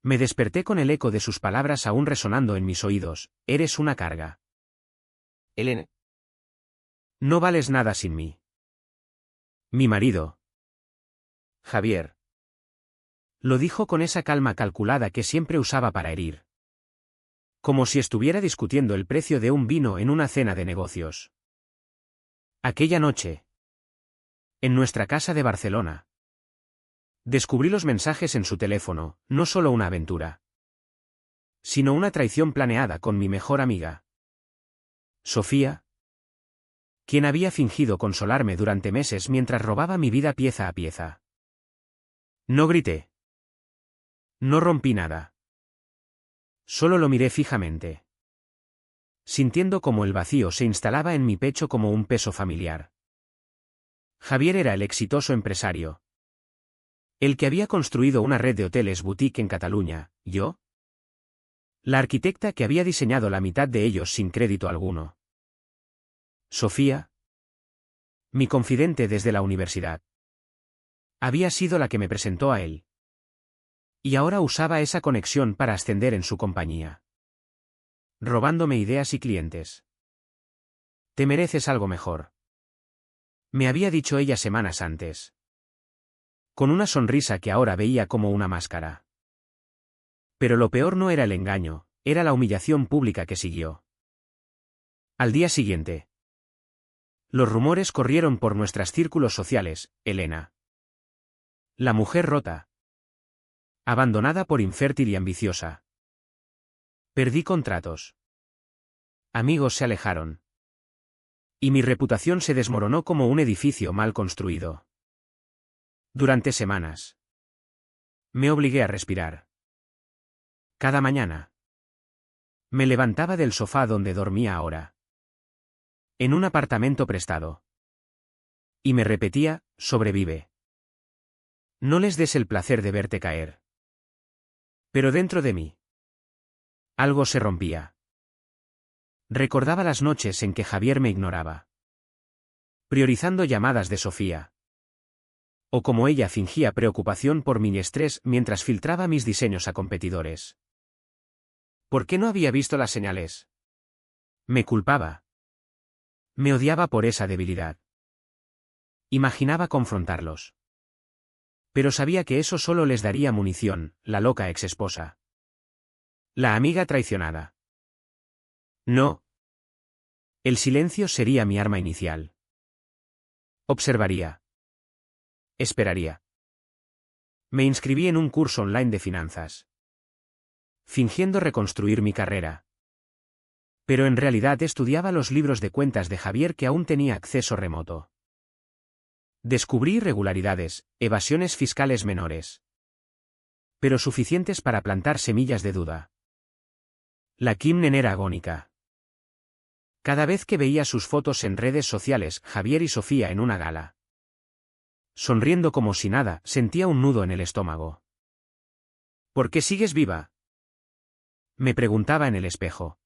Me desperté con el eco de sus palabras aún resonando en mis oídos. Eres una carga. Elena. No vales nada sin mí. Mi marido. Javier. Lo dijo con esa calma calculada que siempre usaba para herir. Como si estuviera discutiendo el precio de un vino en una cena de negocios. Aquella noche. En nuestra casa de Barcelona. Descubrí los mensajes en su teléfono, no solo una aventura. Sino una traición planeada con mi mejor amiga. Sofía. Quien había fingido consolarme durante meses mientras robaba mi vida pieza a pieza. No grité. No rompí nada. Solo lo miré fijamente. Sintiendo cómo el vacío se instalaba en mi pecho como un peso familiar. Javier era el exitoso empresario. El que había construido una red de hoteles boutique en Cataluña, ¿yo? La arquitecta que había diseñado la mitad de ellos sin crédito alguno. Sofía. Mi confidente desde la universidad. Había sido la que me presentó a él. Y ahora usaba esa conexión para ascender en su compañía. Robándome ideas y clientes. Te mereces algo mejor. Me había dicho ella semanas antes. Con una sonrisa que ahora veía como una máscara. Pero lo peor no era el engaño, era la humillación pública que siguió. Al día siguiente. Los rumores corrieron por nuestros círculos sociales, Elena. La mujer rota. Abandonada por infértil y ambiciosa. Perdí contratos. Amigos se alejaron. Y mi reputación se desmoronó como un edificio mal construido. Durante semanas. Me obligué a respirar. Cada mañana. Me levantaba del sofá donde dormía ahora. En un apartamento prestado. Y me repetía, sobrevive. No les des el placer de verte caer. Pero dentro de mí. Algo se rompía. Recordaba las noches en que Javier me ignoraba. Priorizando llamadas de Sofía. O como ella fingía preocupación por mi estrés mientras filtraba mis diseños a competidores. ¿Por qué no había visto las señales? Me culpaba. Me odiaba por esa debilidad. Imaginaba confrontarlos. Pero sabía que eso solo les daría munición, la loca exesposa. La amiga traicionada. No. El silencio sería mi arma inicial. Observaría. Esperaría. Me inscribí en un curso online de finanzas. Fingiendo reconstruir mi carrera. Pero en realidad estudiaba los libros de cuentas de Javier que aún tenía acceso remoto. Descubrí irregularidades, evasiones fiscales menores. Pero suficientes para plantar semillas de duda. La Kimnen era agónica. Cada vez que veía sus fotos en redes sociales, Javier y Sofía en una gala. Sonriendo como si nada, sentía un nudo en el estómago. ¿Por qué sigues viva? Me preguntaba en el espejo.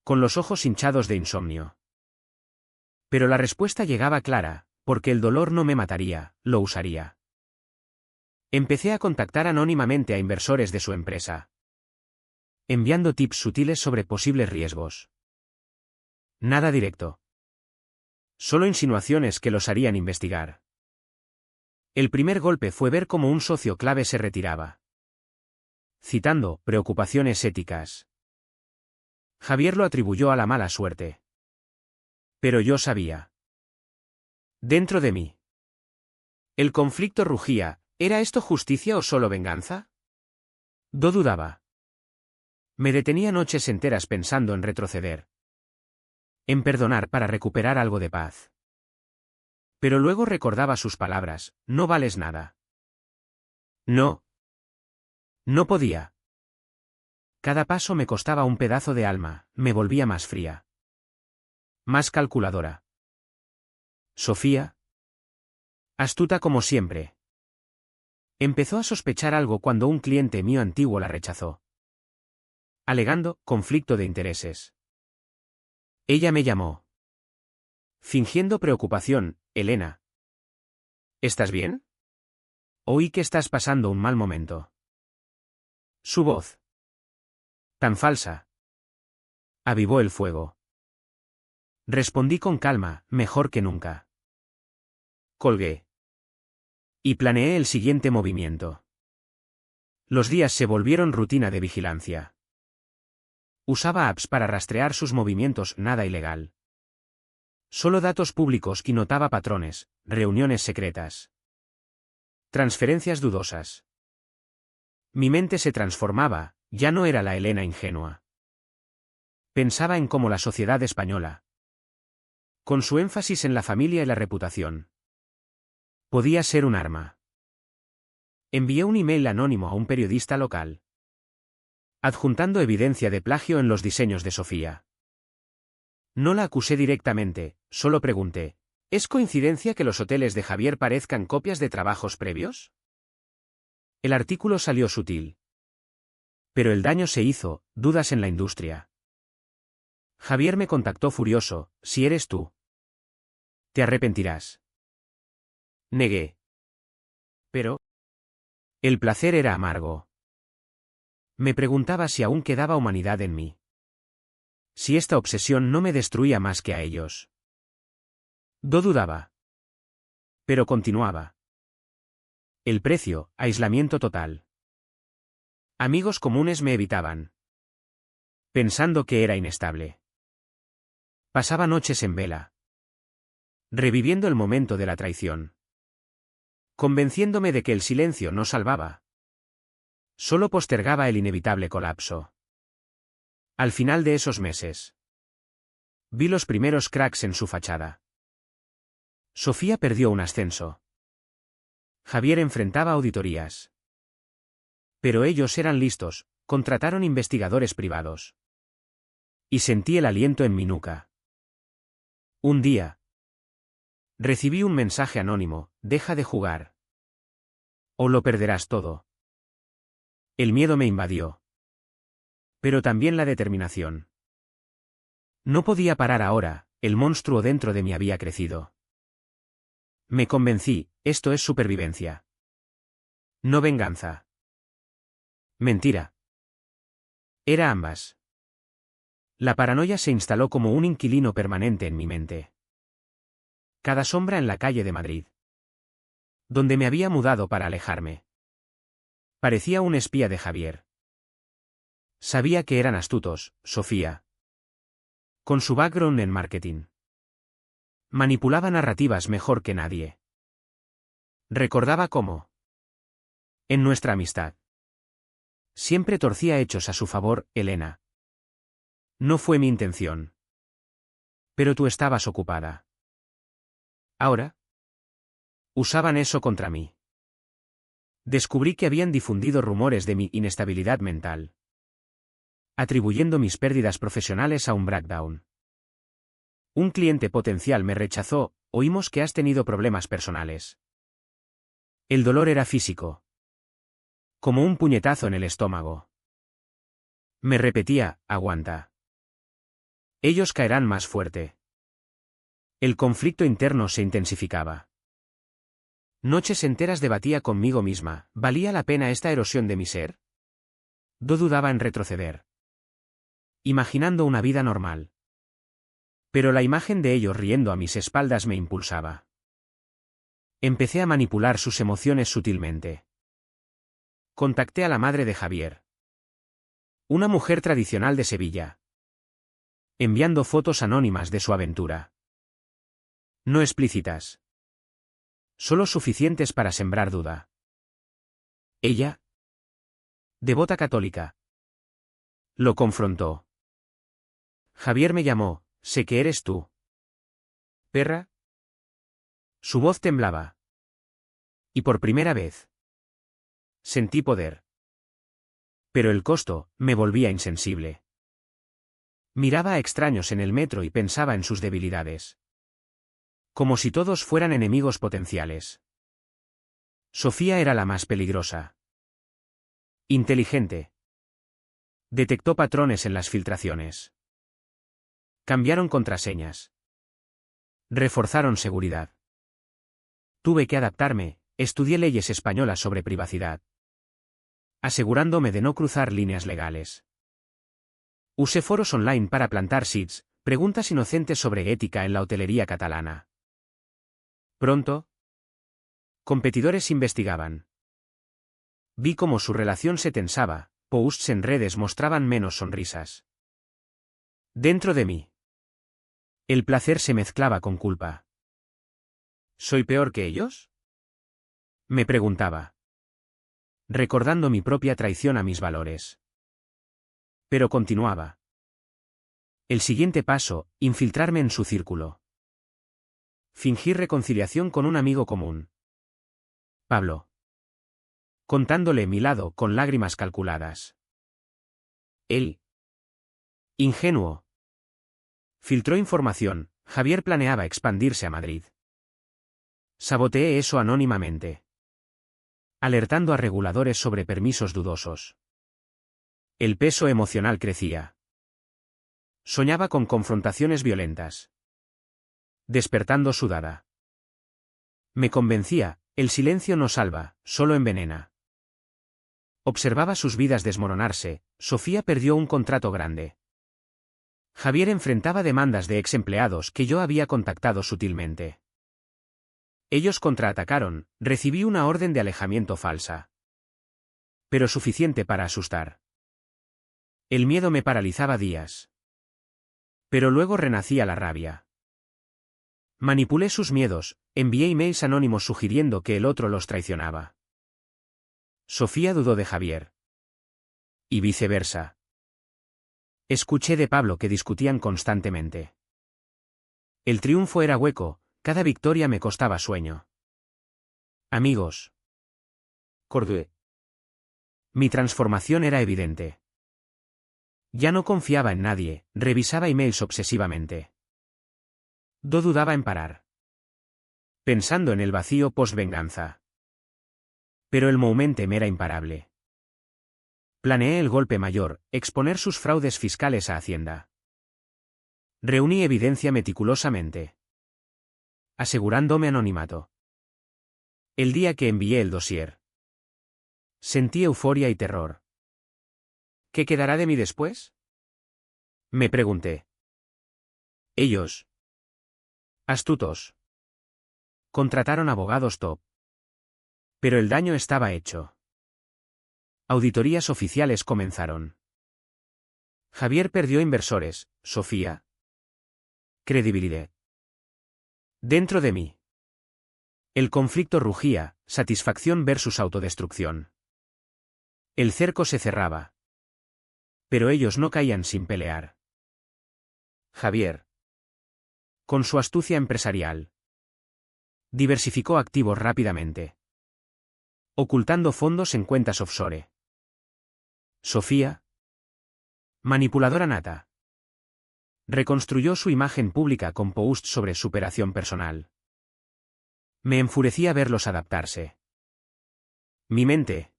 Con los ojos hinchados de insomnio. Pero la respuesta llegaba clara, porque el dolor no me mataría, lo usaría. Empecé a contactar anónimamente a inversores de su empresa. Enviando tips sutiles sobre posibles riesgos. Nada directo. Solo insinuaciones que los harían investigar. El primer golpe fue ver cómo un socio clave se retiraba. Citando, preocupaciones éticas. Javier lo atribuyó a la mala suerte. Pero yo sabía. Dentro de mí. El conflicto rugía, ¿era esto justicia o solo venganza? No dudaba. Me detenía noches enteras pensando en retroceder. En perdonar para recuperar algo de paz. Pero luego recordaba sus palabras, no vales nada. No. No podía. Cada paso me costaba un pedazo de alma, me volvía más fría. Más calculadora. Sofía. Astuta como siempre. Empezó a sospechar algo cuando un cliente mío antiguo la rechazó. Alegando, conflicto de intereses. Ella me llamó. Fingiendo preocupación, Elena. ¿Estás bien? Oí que estás pasando un mal momento. Su voz. Tan falsa. Avivó el fuego. Respondí con calma, mejor que nunca. Colgué. Y planeé el siguiente movimiento. Los días se volvieron rutina de vigilancia. Usaba apps para rastrear sus movimientos, nada ilegal. Solo datos públicos y notaba patrones, reuniones secretas. Transferencias dudosas. Mi mente se transformaba, ya no era la Elena ingenua. Pensaba en cómo la sociedad española, con su énfasis en la familia y la reputación, podía ser un arma. Envié un email anónimo a un periodista local, adjuntando evidencia de plagio en los diseños de Sofía. No la acusé directamente, solo pregunté, ¿es coincidencia que los hoteles de Javier parezcan copias de trabajos previos? El artículo salió sutil. Pero el daño se hizo, dudas en la industria. Javier me contactó furioso, si eres tú, te arrepentirás. Negué. Pero el placer era amargo. Me preguntaba si aún quedaba humanidad en mí. Si esta obsesión no me destruía más que a ellos. Dudaba. Pero continuaba. El precio, aislamiento total. Amigos comunes me evitaban, pensando que era inestable. Pasaba noches en vela, reviviendo el momento de la traición, convenciéndome de que el silencio no salvaba. Solo postergaba el inevitable colapso. Al final de esos meses, vi los primeros cracks en su fachada. Sofía perdió un ascenso. Javier enfrentaba auditorías. Pero ellos eran listos, contrataron investigadores privados. Y sentí el aliento en mi nuca. Un día, recibí un mensaje anónimo, deja de jugar. O lo perderás todo. El miedo me invadió. Pero también la determinación. No podía parar ahora, el monstruo dentro de mí había crecido. Me convencí, esto es supervivencia. No venganza. Mentira. Era ambas. La paranoia se instaló como un inquilino permanente en mi mente. Cada sombra en la calle de Madrid, donde me había mudado para alejarme, parecía un espía de Javier. Sabía que eran astutos, Sofía, con su background en marketing. Manipulaba narrativas mejor que nadie. Recordaba cómo, en nuestra amistad, siempre torcía hechos a su favor, Elena. No fue mi intención. Pero tú estabas ocupada. Ahora, usaban eso contra mí. Descubrí que habían difundido rumores de mi inestabilidad mental, atribuyendo mis pérdidas profesionales a un breakdown. Un cliente potencial me rechazó, oímos que has tenido problemas personales. El dolor era físico, como un puñetazo en el estómago. Me repetía, aguanta. Ellos caerán más fuerte. El conflicto interno se intensificaba. Noches enteras debatía conmigo misma, ¿valía la pena esta erosión de mi ser? Dudaba en retroceder, imaginando una vida normal. Pero la imagen de ellos riendo a mis espaldas me impulsaba. Empecé a manipular sus emociones sutilmente. Contacté a la madre de Javier, una mujer tradicional de Sevilla, enviando fotos anónimas de su aventura. No explícitas, solo suficientes para sembrar duda. Ella, devota católica, lo confrontó. Javier me llamó, sé que eres tú. ¿Perra? Su voz temblaba. Y por primera vez, sentí poder. Pero el costo, me volvía insensible. Miraba a extraños en el metro y pensaba en sus debilidades. Como si todos fueran enemigos potenciales. Sofía era la más peligrosa. Inteligente. Detectó patrones en las filtraciones. Cambiaron contraseñas. Reforzaron seguridad. Tuve que adaptarme, estudié leyes españolas sobre privacidad. asegurándome de no cruzar líneas legales. Usé foros online para plantar seeds, preguntas inocentes sobre ética en la hotelería catalana. Pronto, competidores investigaban. Vi cómo su relación se tensaba, posts en redes mostraban menos sonrisas. Dentro de mí, el placer se mezclaba con culpa. ¿Soy peor que ellos?, me preguntaba, recordando mi propia traición a mis valores. Pero continuaba. El siguiente paso, infiltrarme en su círculo. Fingir reconciliación con un amigo común. Pablo. Contándole mi lado con lágrimas calculadas. Él. Ingenuo. Filtró información, Javier planeaba expandirse a Madrid. Saboteé eso anónimamente, alertando a reguladores sobre permisos dudosos. El peso emocional crecía. Soñaba con confrontaciones violentas. Despertando sudada. Me convencía, el silencio no salva, solo envenena. Observaba sus vidas desmoronarse, Sofía perdió un contrato grande. Javier enfrentaba demandas de ex empleados que yo había contactado sutilmente. Ellos contraatacaron, recibí una orden de alejamiento falsa. Pero suficiente para asustar. El miedo me paralizaba días. Pero luego renacía la rabia. Manipulé sus miedos, envié emails anónimos sugiriendo que el otro los traicionaba. Sofía dudó de Javier. Y viceversa. Escuché de Pablo que discutían constantemente. El triunfo era hueco, cada victoria me costaba sueño. Amigos. Cordué. Mi transformación era evidente. Ya no confiaba en nadie, revisaba emails obsesivamente. No dudaba en parar. Pensando en el vacío post-venganza. Pero el momento me era imparable. Planeé el golpe mayor, exponer sus fraudes fiscales a Hacienda. Reuní evidencia meticulosamente, asegurándome anonimato. El día que envié el dossier, sentí euforia y terror. ¿Qué quedará de mí después?, me pregunté. Ellos, astutos, contrataron abogados top. Pero el daño estaba hecho. Auditorías oficiales comenzaron. Javier perdió inversores, Sofía. Credibilidad. Dentro de mí. El conflicto rugía, satisfacción versus autodestrucción. El cerco se cerraba. Pero ellos no caían sin pelear. Javier. Con su astucia empresarial. Diversificó activos rápidamente. Ocultando fondos en cuentas offshore. Sofía. Manipuladora nata. Reconstruyó su imagen pública con posts sobre superación personal. Me enfurecía verlos adaptarse. Mi mente.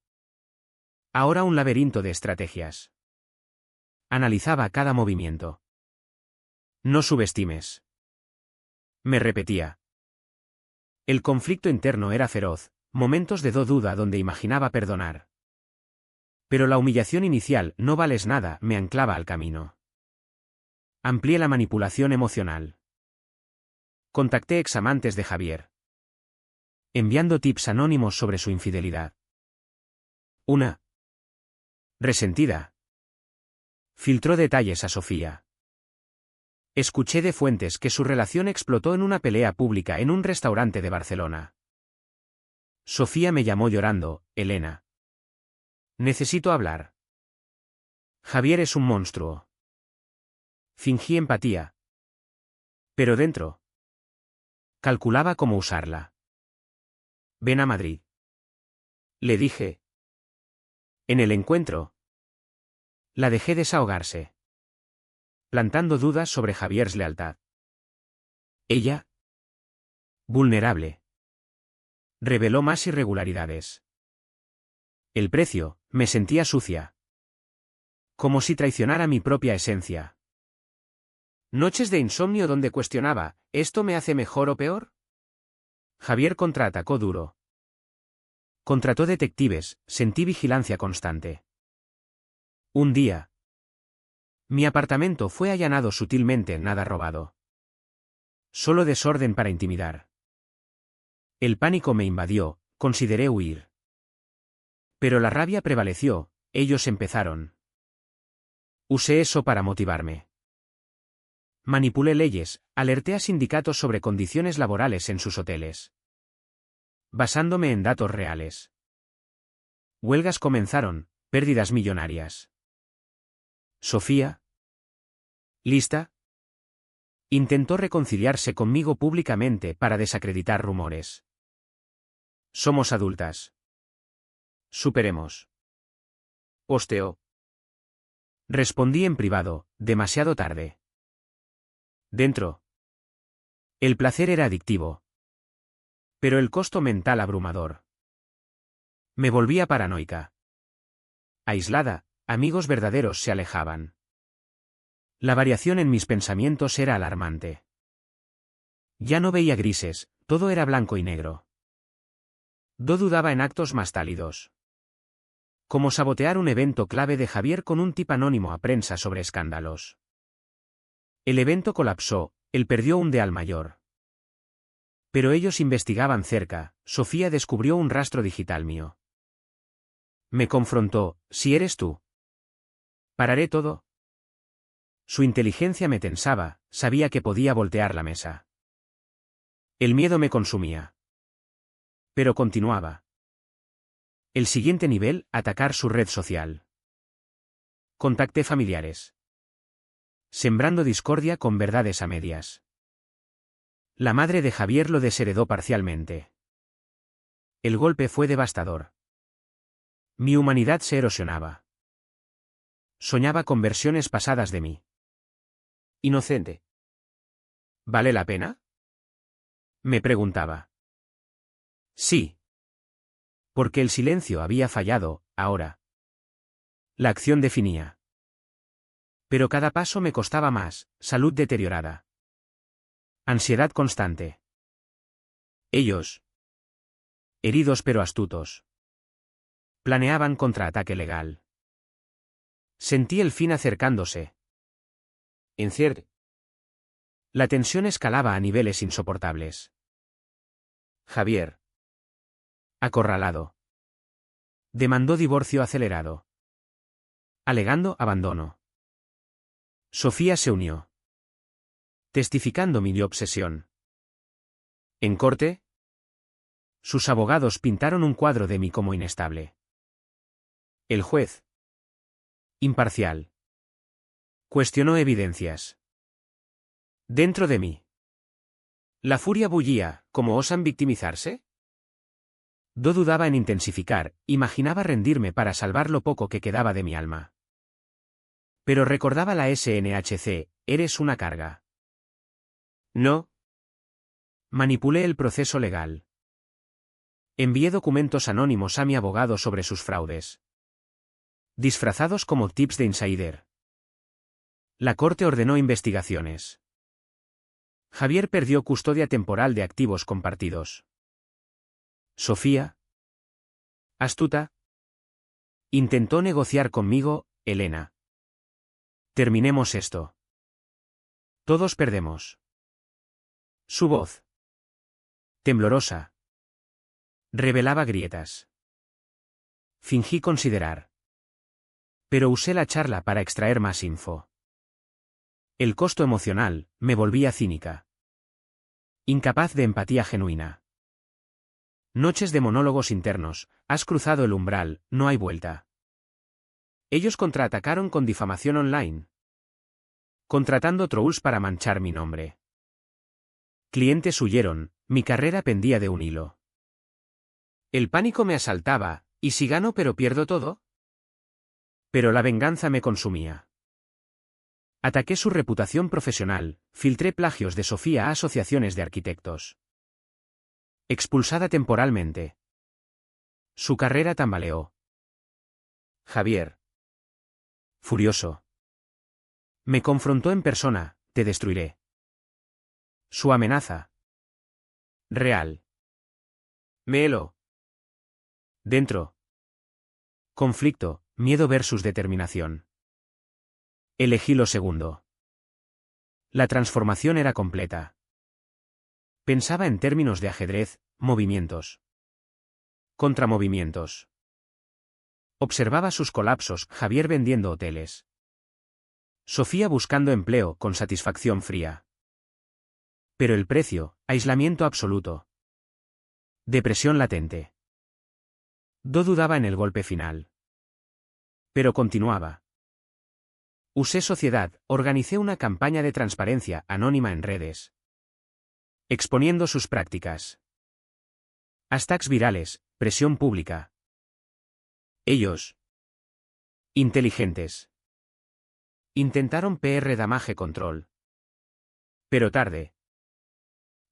Ahora un laberinto de estrategias. Analizaba cada movimiento. No subestimes. Me repetía. El conflicto interno era feroz, momentos de duda donde imaginaba perdonar. Pero la humillación inicial, no vales nada, me anclaba al camino. Amplié la manipulación emocional. Contacté examantes de Javier, enviando tips anónimos sobre su infidelidad. Una resentida filtró detalles a Sofía. Escuché de fuentes que su relación explotó en una pelea pública en un restaurante de Barcelona. Sofía me llamó llorando, Elena. Necesito hablar. Javier es un monstruo. Fingí empatía. Pero dentro. Calculaba cómo usarla. Ven a Madrid. Le dije. En el encuentro. La dejé desahogarse, plantando dudas sobre Javier's lealtad. Ella, vulnerable, reveló más irregularidades. El precio, me sentía sucia. Como si traicionara mi propia esencia. Noches de insomnio donde cuestionaba, ¿esto me hace mejor o peor? Javier contraatacó duro. Contrató detectives, sentí vigilancia constante. Un día, mi apartamento fue allanado sutilmente, nada robado. Solo desorden para intimidar. El pánico me invadió, consideré huir. Pero la rabia prevaleció, ellos empezaron. Usé eso para motivarme. Manipulé leyes, alerté a sindicatos sobre condiciones laborales en sus hoteles. Basándome en datos reales. Huelgas comenzaron, pérdidas millonarias. Sofía, ¿lista? Intentó reconciliarse conmigo públicamente para desacreditar rumores. Somos adultas. Superemos. Posteó. Respondí en privado, demasiado tarde. Dentro. El placer era adictivo. Pero el costo mental abrumador. Me volvía paranoica. Aislada, amigos verdaderos se alejaban. La variación en mis pensamientos era alarmante. Ya no veía grises, todo era blanco y negro. Do dudaba en actos más tálidos. Como sabotear un evento clave de Javier con un tip anónimo a prensa sobre escándalos. El evento colapsó, él perdió un deal mayor. Pero ellos investigaban cerca, Sofía descubrió un rastro digital mío. Me confrontó, si eres tú. ¿Pararé todo? Su inteligencia me tensaba, sabía que podía voltear la mesa. El miedo me consumía. Pero continuaba. El siguiente nivel, atacar su red social. Contacté familiares. Sembrando discordia con verdades a medias. La madre de Javier lo desheredó parcialmente. El golpe fue devastador. Mi humanidad se erosionaba. Soñaba con versiones pasadas de mí. Inocente. ¿Vale la pena? Me preguntaba. Sí. Porque el silencio había fallado, ahora. La acción definía. Pero cada paso me costaba más, salud deteriorada. Ansiedad constante. Ellos. Heridos pero astutos. Planeaban contraataque legal. Sentí el fin acercándose. Encierte. La tensión escalaba a niveles insoportables. Javier. Acorralado. Demandó divorcio acelerado. Alegando abandono. Sofía se unió. Testificando mi obsesión. En corte, sus abogados pintaron un cuadro de mí como inestable. El juez. Imparcial. Cuestionó evidencias. Dentro de mí. La furia bullía, ¿cómo osan victimizarse? Do dudaba en intensificar, imaginaba rendirme para salvar lo poco que quedaba de mi alma. Pero recordaba la SNHC, eres una carga. No. Manipulé el proceso legal. Envié documentos anónimos a mi abogado sobre sus fraudes. Disfrazados como tips de insider. La corte ordenó investigaciones. Javier perdió custodia temporal de activos compartidos. Sofía. Astuta. Intentó negociar conmigo, Elena. Terminemos esto. Todos perdemos. Su voz. Temblorosa. Revelaba grietas. Fingí considerar. Pero usé la charla para extraer más info. El costo emocional, me volvía cínica. Incapaz de empatía genuina. Noches de monólogos internos, has cruzado el umbral, no hay vuelta. Ellos contraatacaron con difamación online. Contratando trolls para manchar mi nombre. Clientes huyeron, mi carrera pendía de un hilo. El pánico me asaltaba, ¿y si gano pero pierdo todo? Pero la venganza me consumía. Ataqué su reputación profesional, filtré plagios de Sofía a asociaciones de arquitectos. Expulsada temporalmente. Su carrera tambaleó. Javier. Furioso. Me confrontó en persona, te destruiré. Su amenaza. Real. Me heló. Dentro. Conflicto, miedo versus determinación. Elegí lo segundo. La transformación era completa. Pensaba en términos de ajedrez, movimientos. Contramovimientos. Observaba sus colapsos, Javier vendiendo hoteles. Sofía buscando empleo con satisfacción fría. Pero el precio, aislamiento absoluto. Depresión latente. Do dudaba en el golpe final. Pero continuaba. Usé sociedad, organicé una campaña de transparencia anónima en redes. Exponiendo sus prácticas. Hashtags virales, presión pública. Ellos. Inteligentes. Intentaron PR damage control. Pero tarde.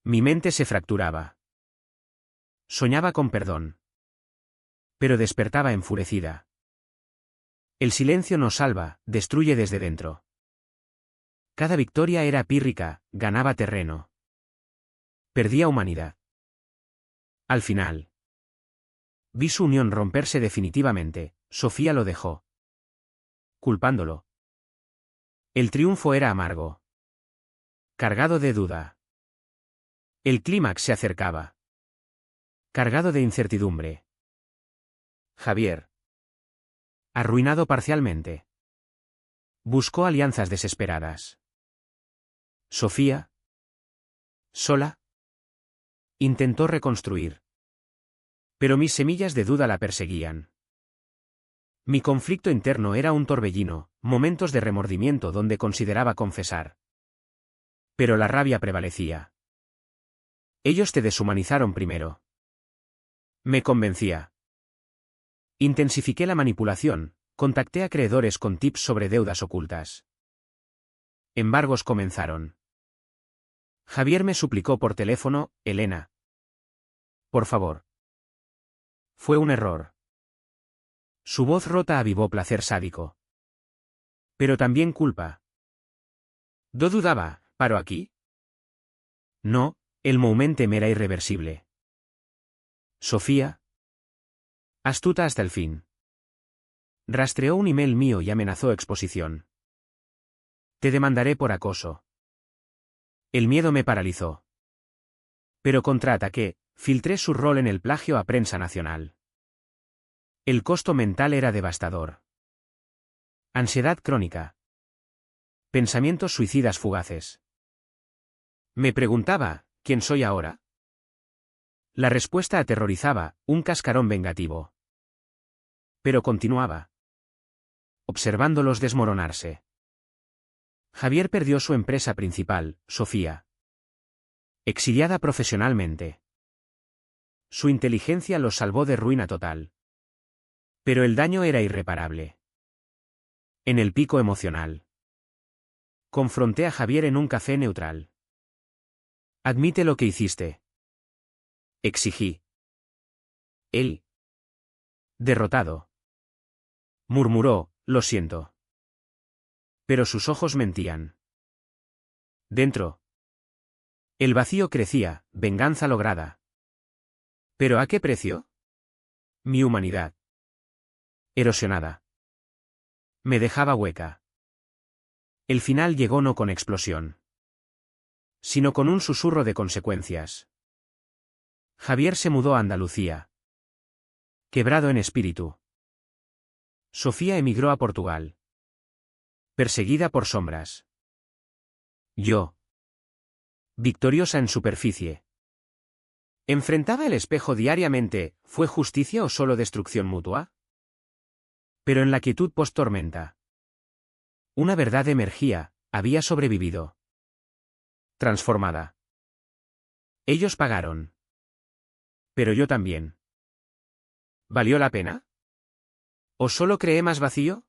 Mi mente se fracturaba. Soñaba con perdón. Pero despertaba enfurecida. El silencio no salva, destruye desde dentro. Cada victoria era pírrica, ganaba terreno. Perdía humanidad. Al final. Vi su unión romperse definitivamente, Sofía lo dejó. Culpándolo. El triunfo era amargo. Cargado de duda. El clímax se acercaba. Cargado de incertidumbre. Javier. Arruinado parcialmente. Buscó alianzas desesperadas. Sofía. Sola. Intentó reconstruir. Pero mis semillas de duda la perseguían. Mi conflicto interno era un torbellino, momentos de remordimiento donde consideraba confesar. Pero la rabia prevalecía. Ellos te deshumanizaron primero. Me convencía. Intensifiqué la manipulación, contacté a acreedores con tips sobre deudas ocultas. Embargos comenzaron. Javier me suplicó por teléfono, Elena. Por favor. Fue un error. Su voz rota avivó placer sádico. Pero también culpa. Do dudaba, ¿paro aquí? No, el momentum era irreversible. Sofía. Astuta hasta el fin. Rastreó un email mío y amenazó exposición. Te demandaré por acoso. El miedo me paralizó. Pero contraataqué, filtré su rol en el plagio a prensa nacional. El costo mental era devastador. Ansiedad crónica. Pensamientos suicidas fugaces. Me preguntaba, ¿quién soy ahora? La respuesta aterrorizaba, un cascarón vengativo. Pero continuaba. Observándolos desmoronarse. Javier perdió su empresa principal, Sofía. Exiliada profesionalmente. Su inteligencia los salvó de ruina total. Pero el daño era irreparable. En el pico emocional. Confronté a Javier en un café neutral. Admite lo que hiciste. Exigí. Él. Derrotado. Murmuró, lo siento. Pero sus ojos mentían. Dentro. El vacío crecía, venganza lograda. ¿Pero a qué precio? Mi humanidad. Erosionada. Me dejaba hueca. El final llegó no con explosión, sino con un susurro de consecuencias. Javier se mudó a Andalucía. Quebrado en espíritu. Sofía emigró a Portugal. Perseguida por sombras. Yo. Victoriosa en superficie. ¿Enfrentaba el espejo diariamente, fue justicia o solo destrucción mutua? Pero en la quietud post-tormenta. Una verdad emergía, había sobrevivido. Transformada. Ellos pagaron. Pero yo también. ¿Valió la pena? ¿O solo creé más vacío?